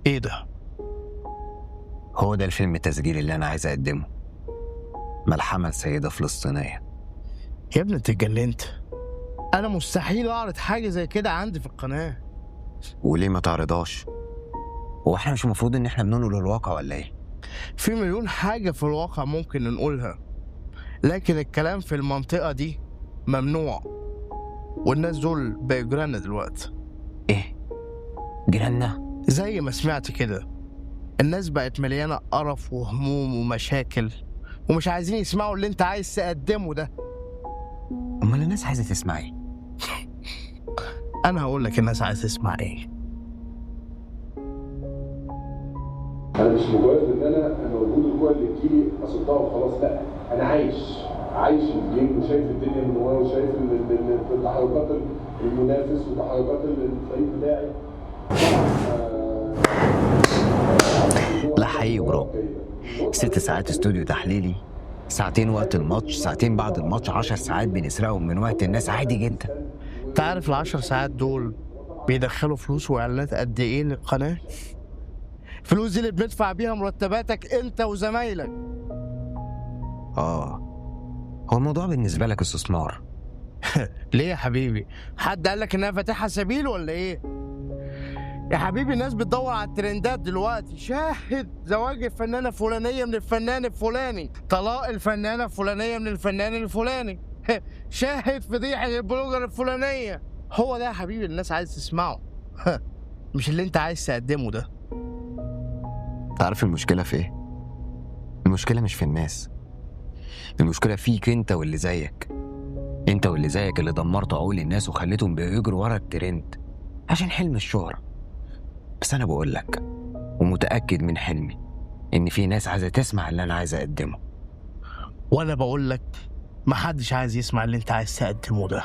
ايه ده؟ هو ده الفيلم التسجيلي اللي أنا عايز أقدمه، ملحمة لسيدة فلسطينية. يا ابني انت اتجننت. انا مستحيل اعرض حاجه زي كده عندي في القناه. وليه ما تعرضهاش؟ هو احنا مش المفروض إن احنا بننقل الواقع ولا إيه؟ في مليون حاجه في الواقع ممكن نقولها، لكن الكلام في المنطقه دي ممنوع، والناس دول بقوا جيراننا دلوقتي. إيه؟ جيراننا؟ زي ما سمعت كده، الناس بقت مليانه قرف وهموم ومشاكل، ومش عايزين يسمعوا اللي انت عايز تقدمه ده. أمال الناس عايزة تسمع إيه؟ انا هقول لك الناس عايز تسمع ايه. انا مش مجرد ان انا موجود الكوره اللي بتيجي اصدها وخلاص، لا، انا عايش الجيم وشايف الدنيا من ورا وشايف تحركات المنافس وتحركات الفريق بتاعي. لا حقيقي برو، 6 ساعات استوديو تحليلي، ساعتين وقت الماتش، ساعتين بعد الماتش، 10 ساعات بنسرقهم من وقت الناس عادي جدا. انت عارف ال10 ساعات دول بيدخلوا فلوس واعلانات قد ايه للقناه؟ فلوس دي اللي بندفع بيها مرتباتك انت وزمايلك. هو الموضوع بالنسبة لك استثمار؟ ليه يا حبيبي؟ حد قال لك انها فاتحه سبيل ولا ايه؟ يا حبيبي الناس بتدور على الترندات دلوقتي. شاهد زواج الفنانه الفلانيه من الفنان الفلاني، طلاق الفنانه الفلانيه من الفنان الفلاني، شاهد فضيحه البلوجر الفلانيه. هو ده يا حبيبي الناس عايز تسمعه، مش اللي انت عايز تقدمه ده. تعرف المشكلة في ايه؟ المشكلة مش في الناس، المشكلة فيك انت واللي زيك. انت واللي زيك اللي دمرت عقول الناس وخليتهم بيجروا ورا الترند عشان حلم الشهرة. بس انا بقول لك ومتأكد من حلمي ان في ناس عايزة تسمع اللي انا عايز اقدمه. وانا بقول لك محدش عايز يسمع اللي انت عايز تقدمه ده.